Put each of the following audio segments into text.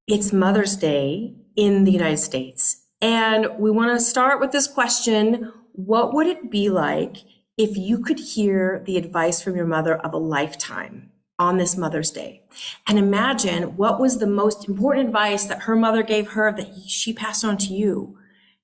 It's Mother's Day in the United States. And we want to start with this question. What would it be like if you could hear the advice from your mother of a lifetime on this Mother's Day? And imagine what was the most important advice that her mother gave her that she passed on to you.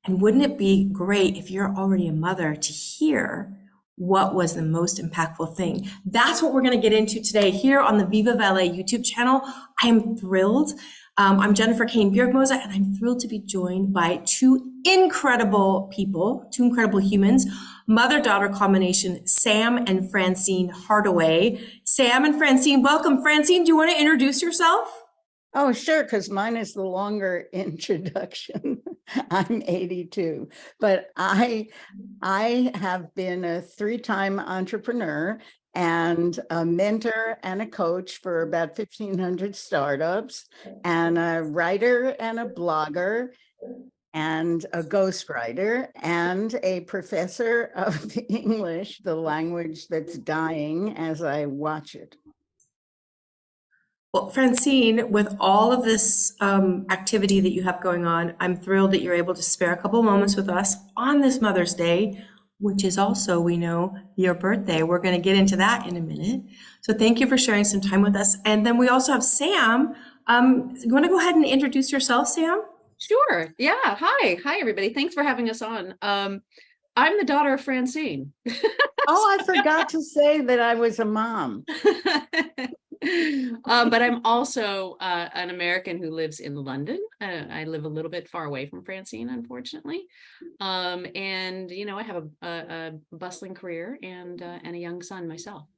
And wouldn't it be great if you're already a mother to hear what was the most impactful thing? That's what we're going to get into today here on the VivaValet YouTube channel. I am thrilled. I'm Jennifer Kane Bjergmosa, and I'm thrilled to be joined by two incredible people, two incredible humans, mother-daughter combination, Sam and Francine Hardaway. Sam and Francine, welcome. Francine, do you want to introduce yourself? Oh, sure, because mine is the longer introduction. I'm 82, but I have been a three-time entrepreneur and a mentor and a coach for about 1,500 startups, and a writer and a blogger and a ghostwriter and a professor of English, the language that's dying as I watch it. Well, Francine, with all of this activity that you have going on, I'm thrilled that you're able to spare a couple moments with us on this Mother's Day, which is also, we know, your birthday. We're going to get into that in a minute. So thank you for sharing some time with us. And then we also have Sam. You want to go ahead and introduce yourself, Sam? Sure. Yeah. Hi, everybody. Thanks for having us on. I'm the daughter of Francine. Oh, I forgot to say that I was a mom. But I'm also an American who lives in London. I live a little bit far away from Francine, unfortunately. And I have a bustling career and a young son myself.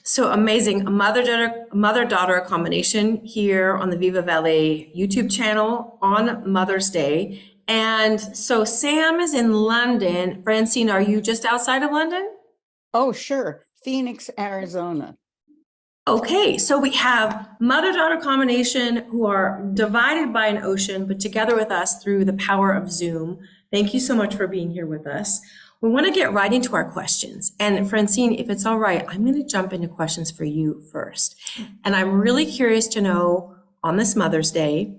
So amazing, a mother-daughter combination here on the VivaValet YouTube channel on Mother's Day. And so Sam is in London. Francine, are you just outside of London? Oh, sure. Phoenix, Arizona. Okay, so we have mother-daughter combination who are divided by an ocean, but together with us through the power of Zoom. Thank you so much for being here with us. We want to get right into our questions. And Francine, if it's all right, I'm going to jump into questions for you first. And I'm really curious to know, on this Mother's Day,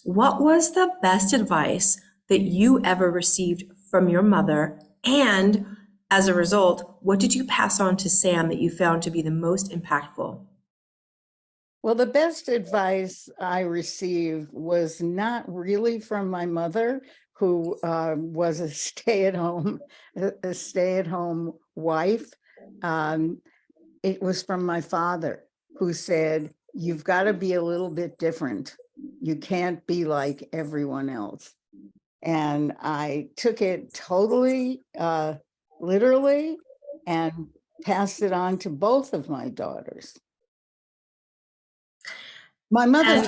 what was the best advice that you ever received from your mother? And as a result, what did you pass on to Sam that you found to be the most impactful? Well, the best advice I received was not really from my mother, who was a stay-at-home wife. It was from my father, who said, "You've got to be a little bit different. You can't be like everyone else." And I took it totally literally and passed it on to both of my daughters. My mother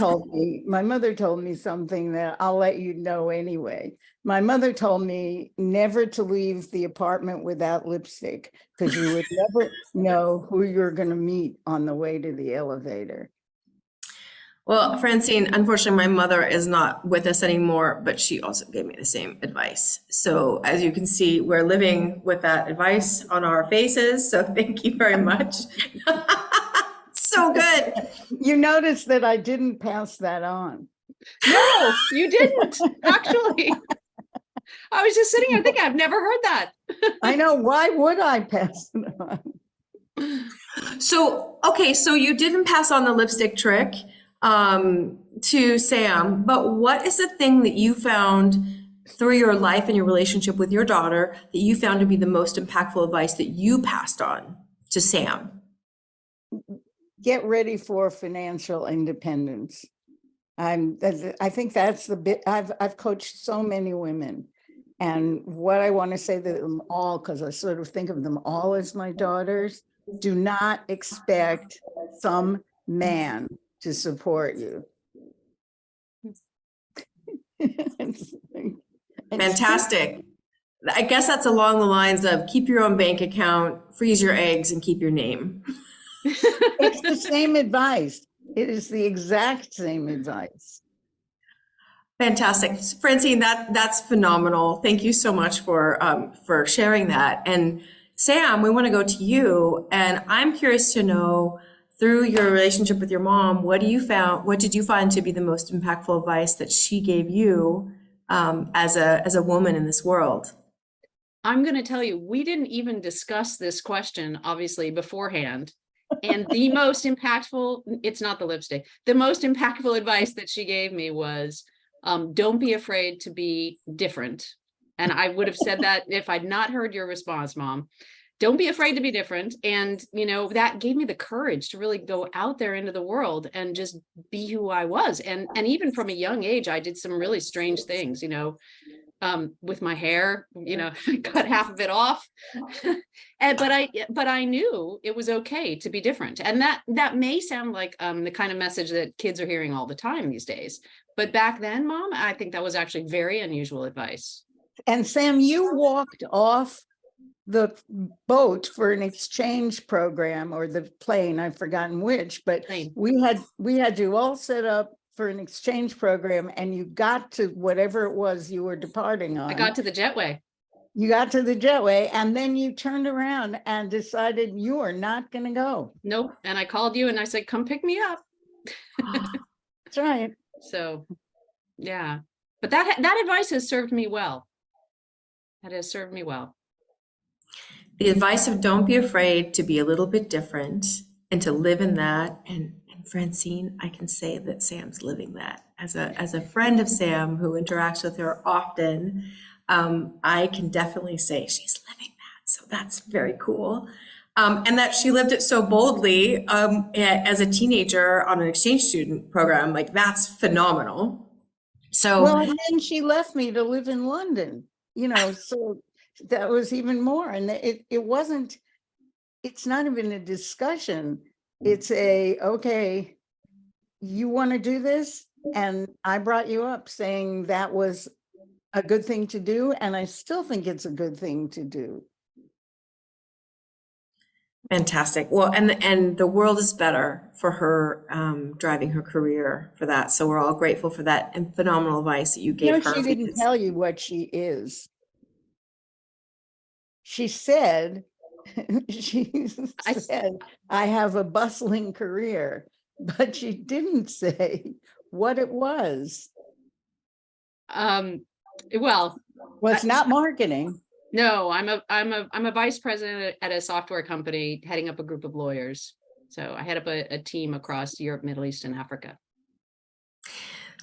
told me something that I'll let you know anyway. My mother told me never to leave the apartment without lipstick, because you would never know who you're going to meet on the way to the elevator. Well, Francine, unfortunately, my mother is not with us anymore, but she also gave me the same advice. So as you can see, we're living with that advice on our faces. So thank you very much. So good. You notice that I didn't pass that on. No, you didn't, actually. I was just sitting here thinking, I've never heard that. I know. Why would I pass it on? So, okay, so you didn't pass on the lipstick trick to Sam, but what is the thing that you found through your life and your relationship with your daughter that you found to be the most impactful advice that you passed on to Sam? Get ready for financial independence. I think that's the bit. I've coached so many women, and what I want to say to them all, because I sort of think of them all as my daughters: do not expect some man to support you. Fantastic. I guess that's along the lines of keep your own bank account, freeze your eggs, and keep your name. It's the same advice. It is the exact same advice. Fantastic. Francine, that's phenomenal. Thank you so much for sharing that. And Sam, we want to go to you, and I'm curious to know, through your relationship with your mom, what did you find to be the most impactful advice that she gave you as a woman in this world? I'm going to tell you, we didn't even discuss this question, obviously, beforehand. And the most impactful, it's not the lipstick, the most impactful advice that she gave me was, don't be afraid to be different. And I would have said that if I'd not heard your response, Mom. Don't be afraid to be different. And, you know, that gave me the courage to really go out there into the world and just be who I was. And even from a young age, I did some really strange things, you know, with my hair, you know, cut half of it off. But I knew it was okay to be different. And that may sound like the kind of message that kids are hearing all the time these days. But back then, Mom, I think that was actually very unusual advice. And Sam, you walked off the boat for an exchange program, or the plane, I've forgotten which, but Plane. we had you all set up for an exchange program, and you got to whatever it was you were departing on. I got to the jetway. You got to the jetway, and then you turned around and decided you are not going to go. Nope. And I called you and I said, come pick me up. That's right. So, yeah. But that advice has served me well. That has served me well. The advice of don't be afraid to be a little bit different and to live in that. And Francine, I can say that Sam's living that. As a friend of Sam who interacts with her often, I can definitely say she's living that. So that's very cool. And that she lived it so boldly as a teenager on an exchange student program, like that's phenomenal. So Well, and then she left me to live in London, you know, so that was even more. And it's not even a discussion. It's okay, you want to do this? And I brought you up saying that was a good thing to do. And I still think it's a good thing to do. fantastic. Well, and the world is better for her driving her career for that. So we're all grateful for that and phenomenal advice that you You know, gave her. she didn't tell you what she is. She said, I have a bustling career, but she didn't say what it was. Well, it's not marketing. no, I'm a vice president at a software company heading up a group of lawyers. So I head up a team across Europe, Middle East, and Africa.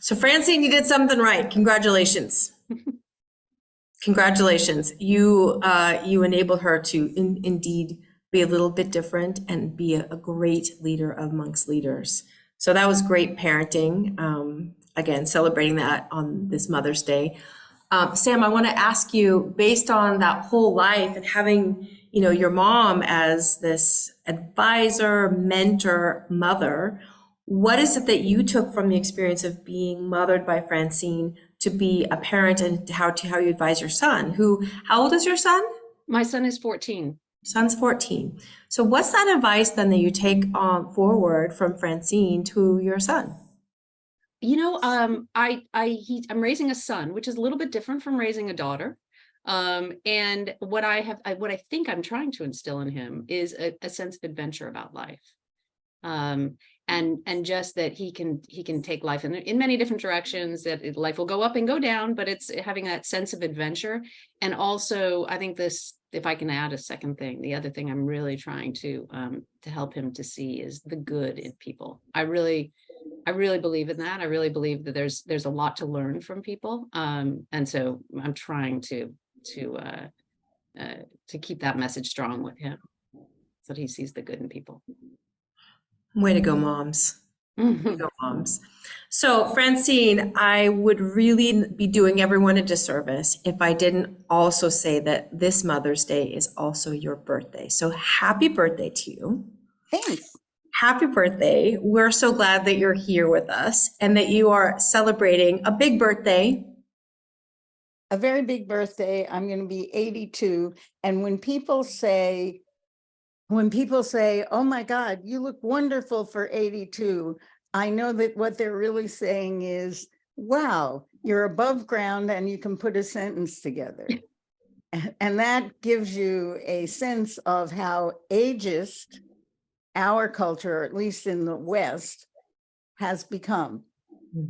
So Francine, you did something right. Congratulations. Congratulations. You enabled her to indeed be a little bit different and be a great leader amongst leaders. So that was great parenting. Again, celebrating that on this Mother's Day. Sam, I want to ask you, based on that whole life and having, you know, your mom as this advisor, mentor, mother, what is it that you took from the experience of being mothered by Francine to be a parent, and how you advise your son? How old is your son? My son is 14. Son's 14. So what's that advice then that you take forward from Francine to your son? You know, I'm raising a son, which is a little bit different from raising a daughter. And what I think I'm trying to instill in him is a sense of adventure about life. And just that he can take life in many different directions, that life will go up and go down, but it's having that sense of adventure. And also, I think this, if I can add a second thing, the other thing I'm really trying to help him to see is the good in people. I really believe in that. I really believe that there's a lot to learn from people. And so I'm trying to keep that message strong with him so that he sees the good in people. Way to go, moms. Way to go, moms. So Francine, I would really be doing everyone a disservice if I didn't also say that this Mother's Day is also your birthday. So happy birthday to you. Thanks. Happy birthday. We're so glad that you're here with us and that you are celebrating a big birthday. A very big birthday. I'm going to be 82. And when people say, oh my God, you look wonderful for 82, I know that what they're really saying is, wow, you're above ground and you can put a sentence together. And that gives you a sense of how ageist our culture, at least in the West, has become.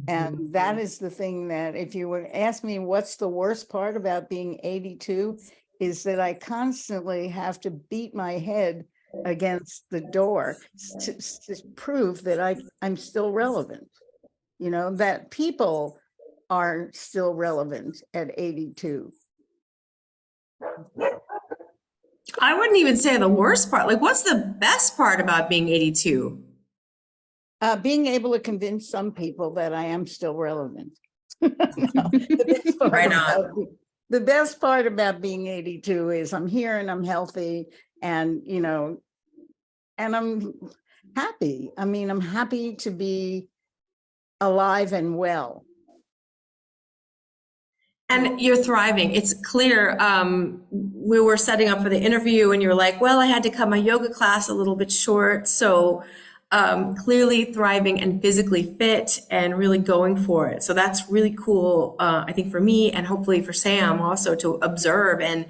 And that is the thing that if you would ask me what's the worst part about being 82, is that I constantly have to beat my head against the door to prove that I'm still relevant. You know, that people are still relevant at 82. I wouldn't even say the worst part. Like, what's the best part about being 82? Being able to convince some people that I am still relevant. No, Right on. the best part about being 82 is I'm here and I'm healthy and, you know, and I'm happy. I mean, I'm happy to be alive and well. And you're thriving. It's clear. We were setting up for the interview and you were like, well, I had to cut my yoga class a little bit short. So clearly thriving and physically fit and really going for it. So that's really cool, I think, for me and hopefully for Sam also to observe. And,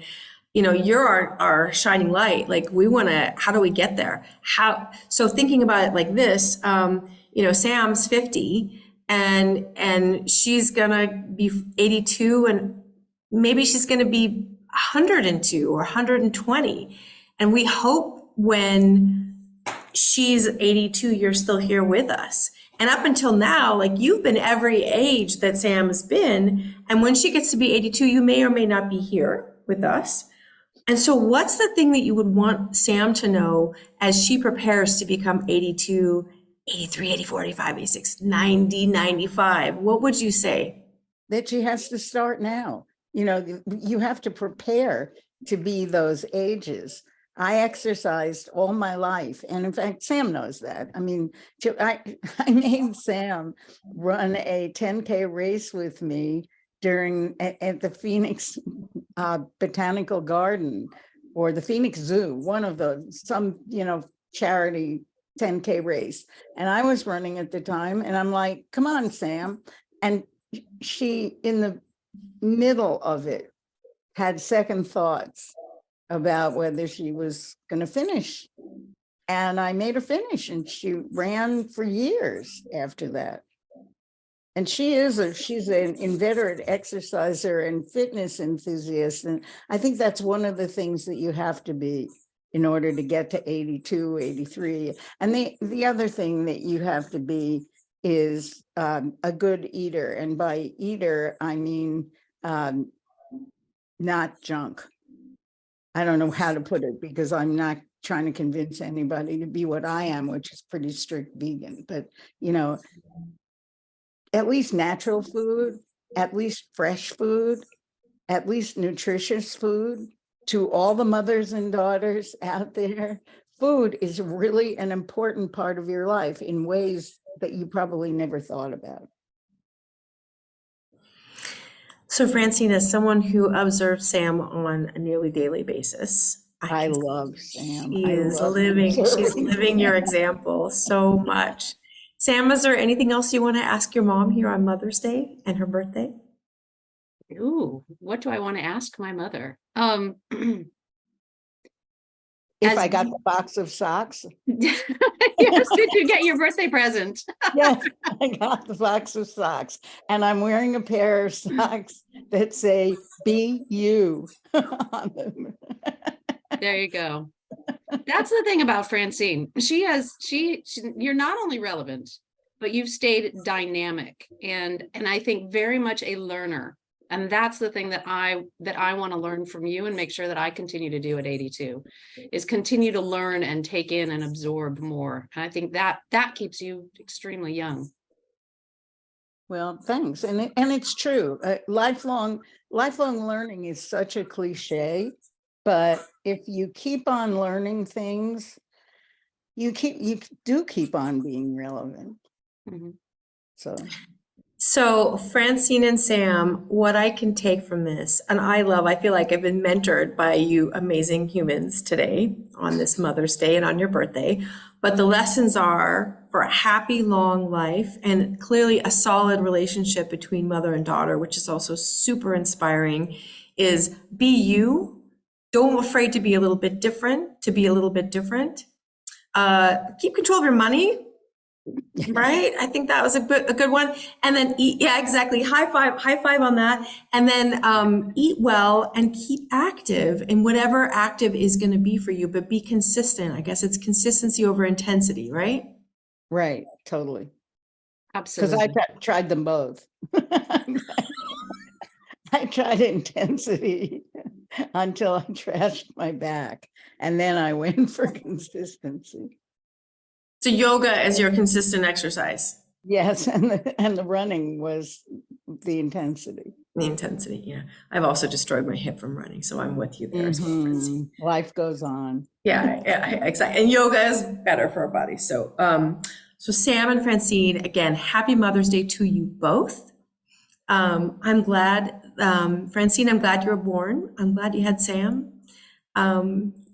you know, you're our shining light. Like, we want to, how do we get there? So thinking about it like this, you know, Sam's 50 and she's gonna be 82 and maybe she's gonna be 102 or 120. And we hope when she's 82, you're still here with us. And up until now, like, you've been every age that Sam has been. And when she gets to be 82, you may or may not be here with us. And so what's the thing that you would want Sam to know as she prepares to become 82, 83, 84, 85, 86, 90, 95? What would you say? That she has to start now. You know, you have to prepare to be those ages. I exercised all my life. And in fact, Sam knows that. I mean, I made Sam run a 10K race with me at the Phoenix Botanical Garden or the Phoenix Zoo, one of those, some, you know, charity 10K race. And I was running at the time and I'm like, come on, Sam. And she, in the middle of it, had second thoughts about whether she was going to finish. And I made her finish and she ran for years after that. And she's an inveterate exerciser and fitness enthusiast. And I think that's one of the things that you have to be in order to get to 82, 83. And the other thing that you have to be is a good eater. And by eater, I mean not junk. I don't know how to put it because I'm not trying to convince anybody to be what I am, which is pretty strict vegan. But, you know, at least natural food, at least fresh food, at least nutritious food. To all the mothers and daughters out there, food is really an important part of your life in ways that you probably never thought about. So Francine, as someone who observes Sam on a nearly daily basis, I love Sam. She's living your example so much. Sam, is there anything else you want to ask your mom here on Mother's Day and her birthday? Ooh, what do I want to ask my mother? If I got the box of socks. Yes, did you get your birthday present? Yes, I got the box of socks. And I'm wearing a pair of socks that say "Be You" on them. There you go. That's the thing about Francine. You're not only relevant, but you've stayed dynamic and I think very much a learner. And that's the thing that I want to learn from you and make sure that I continue to do at 82 is continue to learn and take in and absorb more. And I think that keeps you extremely young. Well, thanks. And it's true. Lifelong learning is such a cliche, but if you keep on learning things, you do keep on being relevant. Mm-hmm. So Francine and Sam, what I can take from this, and I feel like I've been mentored by you amazing humans today on this Mother's Day and on your birthday, but the lessons are for a happy, long life and clearly a solid relationship between mother and daughter, which is also super inspiring, is be you. Don't be afraid to be a little bit different, Keep control of your money. Right? I think that was a good one. And then eat, yeah, exactly. High five on that. And then eat well and keep active in whatever active is going to be for you, but be consistent. I guess it's consistency over intensity, right? Right, totally. Because Absolutely. I tried them both. I tried intensity until I trashed my back, and then I went for consistency. So yoga is your consistent exercise. Yes, and the running was the intensity. The intensity, yeah. I've also destroyed my hip from running, so I'm with you there as well, Francine. Life goes on. Yeah, exactly. And yoga is better for our body. So, so Sam and Francine, again, happy Mother's Day to you both. I'm glad, Francine, I'm glad you were born. I'm glad you had Sam.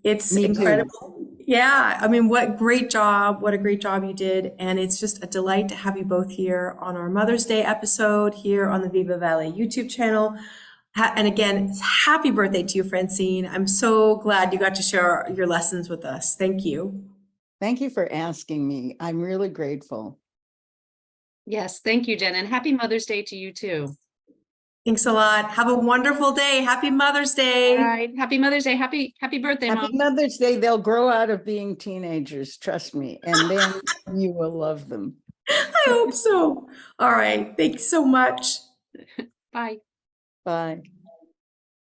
It's Me too. incredible. Yeah, I mean, what great job. What a great job you did. And it's just a delight to have you both here on our Mother's Day episode here on the VivaValet YouTube channel. And again, happy birthday to you, Francine. I'm so glad you got to share your lessons with us. Thank you. Thank you for asking me. I'm really grateful. Yes, thank you, Jen, and happy Mother's Day to you too. Thanks a lot. Have a wonderful day. Happy Mother's Day. All right, happy Mother's Day. Happy birthday, Happy Mom. Mother's Day. They'll grow out of being teenagers, trust me, and then you will love them. I hope so. All right. Thanks so much. Bye. Bye.